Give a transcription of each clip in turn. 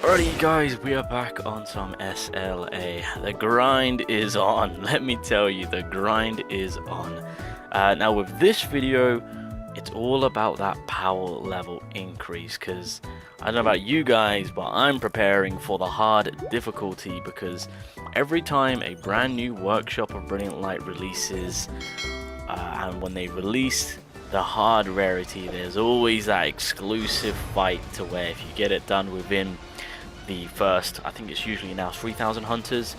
Alrighty guys, we are back on some SLA. The grind is on. Let me tell you, the grind is on. Now with this video, it's all about that power level increase, because I don't know about you guys, but I'm preparing for the hard difficulty, because every time a brand new Workshop of Brilliant Light releases, and when they release the hard rarity, there's always that exclusive fight to where if you get it done within the first, I think it's usually now 3,000 hunters,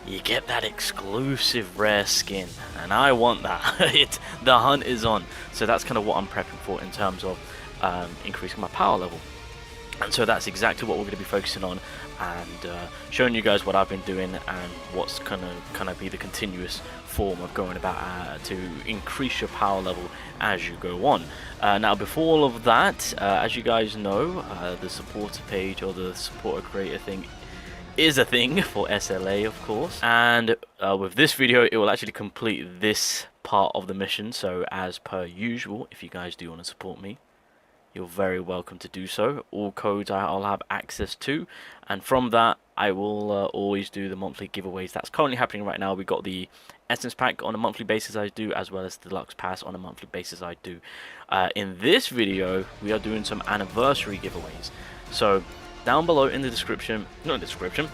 you get that exclusive rare skin, and I want that. The hunt is on, so that's kind of what I'm prepping for in terms of increasing my power level. And so that's exactly what we're going to be focusing on, and showing you guys what I've been doing and what's kind of be the continuous form of going about to increase your power level as you go on. Now before all of that, as you guys know, the supporter page or the supporter creator thing is a thing for SLA, of course, and with this video it will actually complete this part of the mission. So as per usual, if you guys do want to support me, you're very welcome to do so. All codes I'll have access to, and from that I will always do the monthly giveaways. That's currently happening right now. We got the Essence Pack on a monthly basis I do, as well as the Deluxe Pass on a monthly basis I do. In this video we are doing some anniversary giveaways. So down below in the description, not description,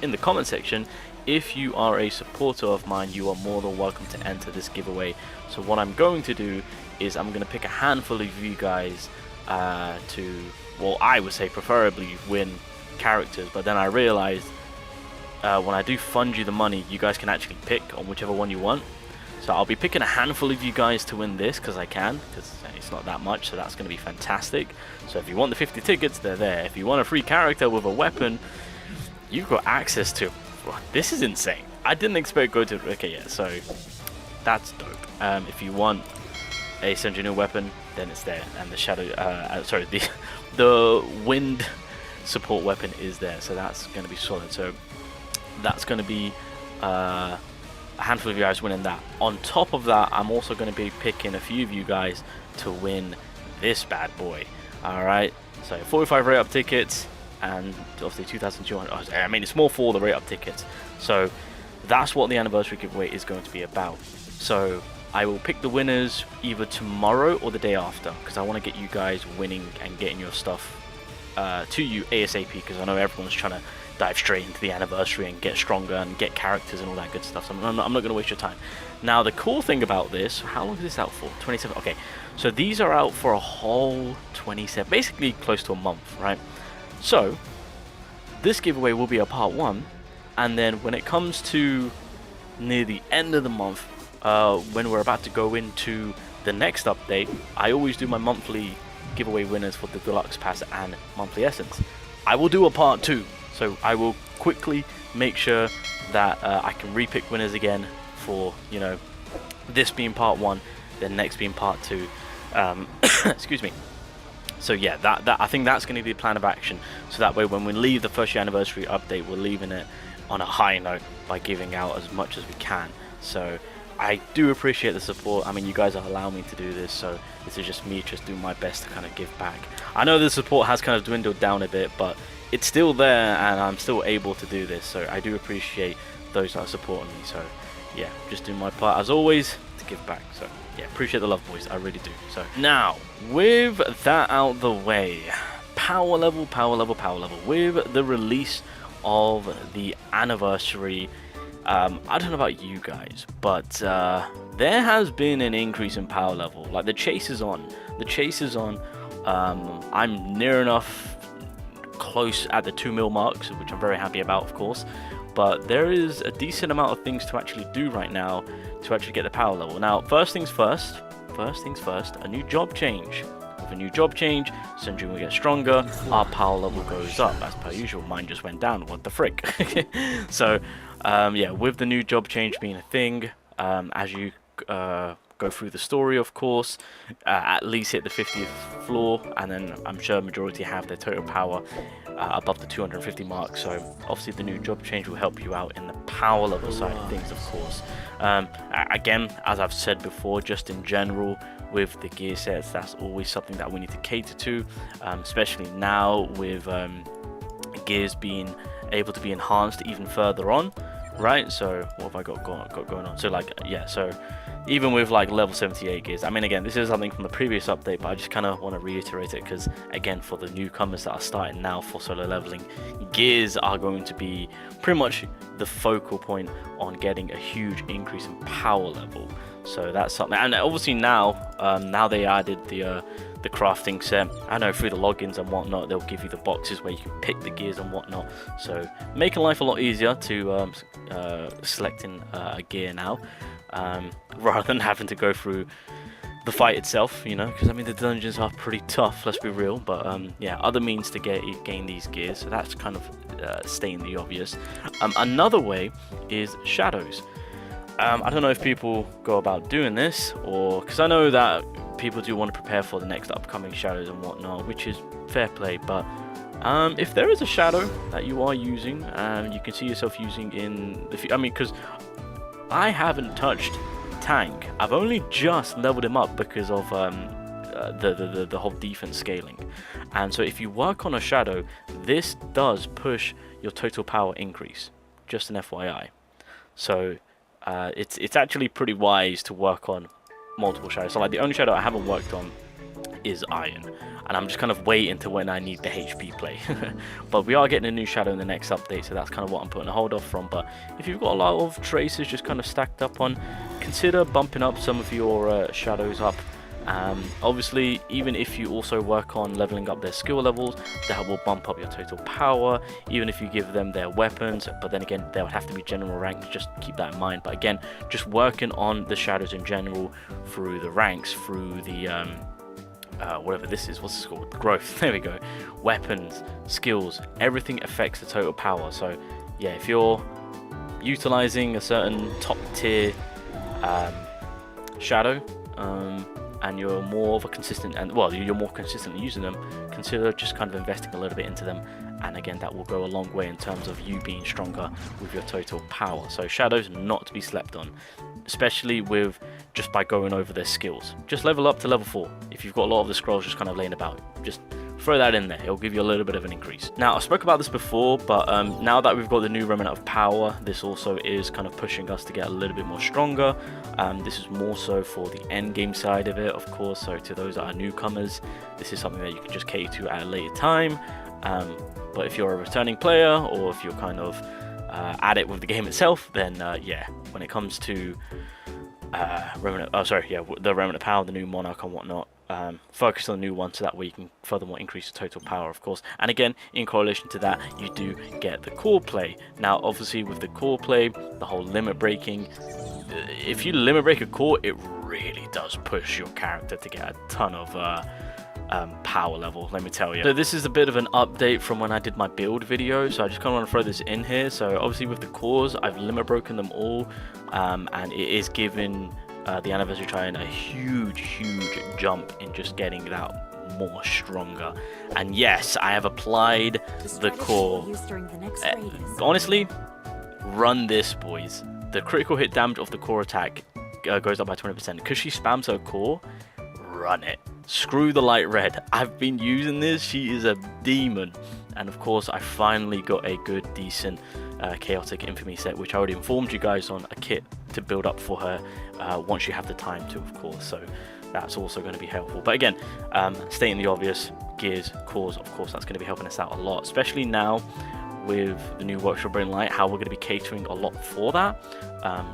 in the comment section, if you are a supporter of mine, you are more than welcome to enter this giveaway. So what I'm going to do is I'm going to pick a handful of you guys to, well, I would say preferably win characters, but then I realized when I do fund you the money, you guys can actually pick on whichever one you want. So I'll be picking a handful of you guys to win this, because I can, because it's not that much, so that's going to be fantastic. So if you want the 50 tickets, they're there. If you want a free character with a weapon, you've got access to. Well, this is insane. I didn't expect go to. Okay, yeah, so that's dope. If you want a Sentinel weapon, then it's there, and the shadow, sorry, the wind support weapon is there, so that's going to be solid. So that's going to be a handful of you guys winning that. On top of that, I'm also going to be picking a few of you guys to win this bad boy. All right, so 45 rate up tickets, and obviously 2,200. I mean, it's more for the rate up tickets. So that's what the anniversary giveaway is going to be about. So I will pick the winners either tomorrow or the day after, because I want to get you guys winning and getting your stuff to you ASAP, because I know everyone's trying to dive straight into the anniversary and get stronger and get characters and all that good stuff. So I'm not going to waste your time. Now the cool thing about this, how long is this out for? 27. Okay, so these are out for a whole 27, basically close to a month, right? So this giveaway will be a part 1, and then when it comes to near the end of the month, when we're about to go into the next update, I always do my monthly giveaway winners for the Deluxe Pass and monthly Essence. I will do a part 2, so I will quickly make sure that I can repick winners again for, you know, this being part 1, then next being part 2. Excuse me. So yeah, that I think that's going to be the plan of action, so that way when we leave the first year anniversary update, we're leaving it on a high note by giving out as much as we can. So I do appreciate the support. I mean, you guys are allowing me to do this, so this is just me just doing my best to kind of give back. I know the support has kind of dwindled down a bit, but it's still there, and I'm still able to do this, so I do appreciate those that are supporting me. So yeah, just doing my part as always to give back. So yeah, appreciate the love, boys, I really do. So now, with that out the way, power level, with the release of the anniversary, I don't know about you guys, but there has been an increase in power level. Like, the chase is on. I'm near enough close at the 2 mil marks, which I'm very happy about, of course, but there is a decent amount of things to actually do right now to actually get the power level. Now, first things first, a new job change. With a new job change, Sundry will get stronger, our power level goes up, as per usual. Mine just went down, what the frick. So yeah, with the new job change being a thing, as you go through the story, of course, at least hit the 50th floor, and then I'm sure majority have their total power above the 250 mark. So obviously the new job change will help you out in the power level side of things, of course. Again, as I've said before, just in general with the gear sets, that's always something that we need to cater to, especially now with gears being able to be enhanced even further on, right? So what have I got going on? So like, yeah, so even with like level 78 gears, I mean, again, this is something from the previous update, but I just kind of want to reiterate it because, again, for the newcomers that are starting now for solo leveling, gears are going to be pretty much the focal point on getting a huge increase in power level. So that's something. And obviously now they added the crafting set. I know through the logins and whatnot, they'll give you the boxes where you can pick the gears and whatnot, so making life a lot easier to selecting a gear now, rather than having to go through the fight itself, you know, because I mean the dungeons are pretty tough, let's be real. But yeah, other means to gain these gears, so that's kind of stating the obvious. Another way is shadows. I don't know if people go about doing this, or because I know that people do want to prepare for the next upcoming shadows and whatnot, which is fair play. But if there is a shadow that you are using and you can see yourself using in the I mean, because I haven't touched tank, I've only just leveled him up because of the whole defense scaling. And so if you work on a shadow, this does push your total power increase, just an FYI. So it's actually pretty wise to work on multiple shadows. So like the only shadow I haven't worked on is iron, and I'm just kind of waiting to when I need the HP play. But we are getting a new shadow in the next update, so that's kind of what I'm putting a hold off from. But if you've got a lot of traces just kind of stacked up on, consider bumping up some of your shadows up. Obviously, even if you also work on leveling up their skill levels, that will bump up your total power, even if you give them their weapons. But then again, they would have to be general rank, just keep that in mind. But again, just working on the shadows in general through the ranks, through the whatever this is, what's this called, growth, there we go, weapons, skills, everything affects the total power. So yeah, if you're utilizing a certain top tier shadow, and you're more of a consistent, and well, you're more consistently using them, consider just kind of investing a little bit into them. And again, that will go a long way in terms of you being stronger with your total power. So shadows not to be slept on, especially with just by going over their skills. Just level up to level 4 if you've got a lot of the scrolls just kind of laying about. Just throw that in there, it'll give you a little bit of an increase. Now, I spoke about this before, but now that we've got the new remnant of power, this also is kind of pushing us to get a little bit more stronger. This is more so for the end game side of it, of course. So to those that are newcomers, this is something that you can just cater to at a later time. But if you're a returning player, or if you're kind of at it with the game itself, then yeah, when it comes to the remnant of power, the new monarch and whatnot, focus on the new one, so that way you can furthermore increase the total power, of course. And again, in correlation to that, you do get the core play. Now obviously with the core play, the whole limit breaking, if you limit break a core, it really does push your character to get a ton of power level, let me tell you. So this is a bit of an update from when I did my build video, so I just kind of want to throw this in here. So obviously with the cores, I've limit broken them all, and it is giving the anniversary Giant a huge jump in just getting that more stronger. And yes, I have applied the core. Honestly, run this, boys. The critical hit damage of the core attack goes up by 20%. Because she spams her core, run it. Screw the light red. I've been using this. She is a demon. And of course, I finally got a good, decent chaotic infamy set, which I already informed you guys on, a kit to build up for her once you have the time to, of course. So that's also going to be helpful. But again, stating the obvious, gears, cores, of course, that's going to be helping us out a lot, especially now with the new Workshop Brain Light, how we're going to be catering a lot for that.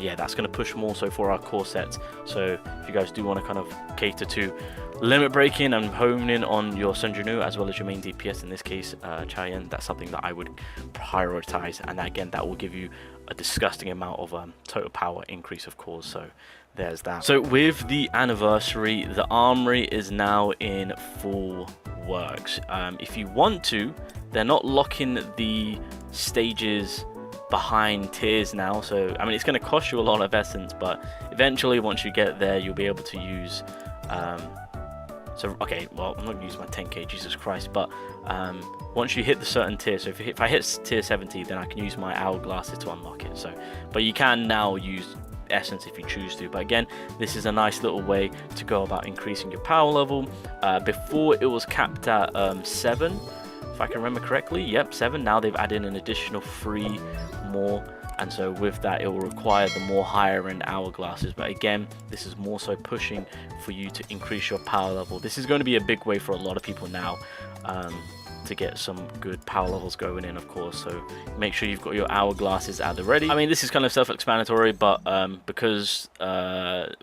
Yeah, that's going to push more so for our core sets. So if you guys do want to kind of cater to limit breaking and hone in on your Sun Janu as well as your main DPS, in this case Chayan, that's something that I would prioritize. And again, that will give you a disgusting amount of total power increase, of course. So there's that. So with the anniversary, the Armoury is now in full works. If you want to, they're not locking the stages behind tiers now, so I mean it's going to cost you a lot of essence, but eventually once you get there, you'll be able to use so okay, well, I'm not going to use my 10k, Jesus Christ, but once you hit the certain tier, so if I hit tier 70, then I can use my hourglasses to unlock it. So but you can now use essence if you choose to. But again, this is a nice little way to go about increasing your power level. Before it was capped at 7 if I can remember correctly. Yep, 7. Now they've added an additional 3 more, and so with that it will require the more higher end hourglasses. But again, this is more so pushing for you to increase your power level. This is going to be a big way for a lot of people now to get some good power levels going in, of course. So make sure you've got your hourglasses at the ready. I mean, this is kind of self-explanatory, but because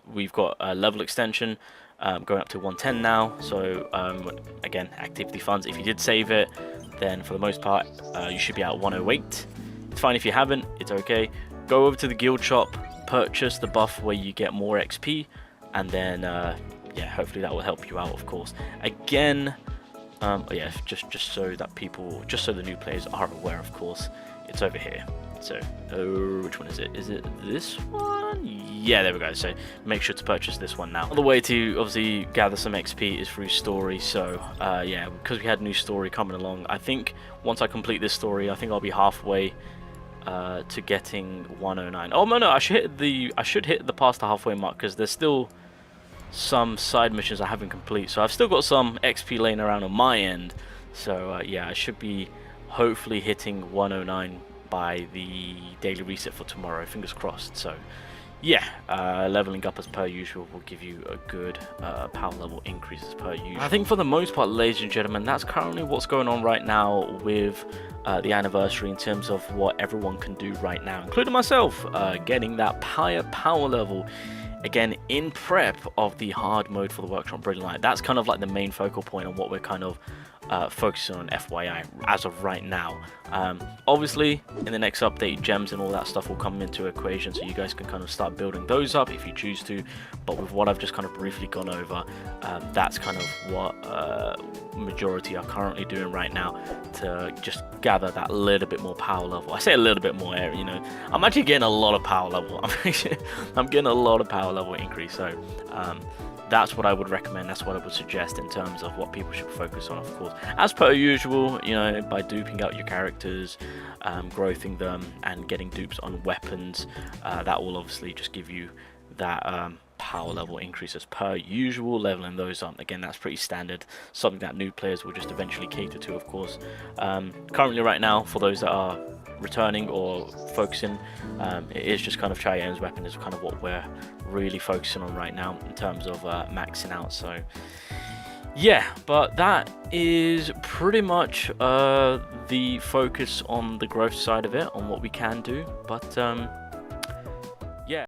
we've got a level extension going up to 110 now, so again, activity funds, if you did save it, then for the most part you should be at 108. It's fine if you haven't, it's okay. Go over to the guild shop, purchase the buff where you get more XP, and then yeah, hopefully that will help you out, of course. Again, yeah, just so that people, just so the new players are aware, of course, it's over here. So which one is it? Is it this one? Yeah, there we go. So make sure to purchase this one now. The way to obviously gather some XP is through story. So yeah, because we had a new story coming along, I think once I complete this story, I think I'll be halfway to getting 109. Oh no, I should hit the past the halfway mark, because there's still some side missions I haven't complete, so I've still got some XP laying around on my end. So yeah, I should be hopefully hitting 109 by the daily reset for tomorrow, fingers crossed. So yeah, leveling up as per usual will give you a good power level increase as per usual. I think for the most part, ladies and gentlemen, that's currently what's going on right now with the anniversary in terms of what everyone can do right now, including myself, getting that higher power level. Again, in prep of the hard mode for the Workshop Brilliant Light. That's kind of like the main focal point on what we're kind of focusing on, FYI, as of right now. Obviously, in the next update, gems and all that stuff will come into equation, so you guys can kind of start building those up if you choose to. But with what I've just kind of briefly gone over, that's kind of what majority are currently doing right now to just gather that little bit more power level. I say a little bit more, you know, I'm actually getting a lot of power level. I'm getting a lot of power level increase. So that's what I would recommend. That's what I would suggest in terms of what people should focus on, of course. As per usual, you know, by duping out your characters, growthing them, and getting dupes on weapons, that will obviously just give you that power level increase as per usual. Leveling those up, again, that's pretty standard, something that new players will just eventually cater to, of course. Currently right now, for those that are returning or focusing, it is just kind of Cheyenne's weapon is kind of what we're really focusing on right now in terms of maxing out. So yeah, but that is pretty much the focus on the growth side of it, on what we can do. But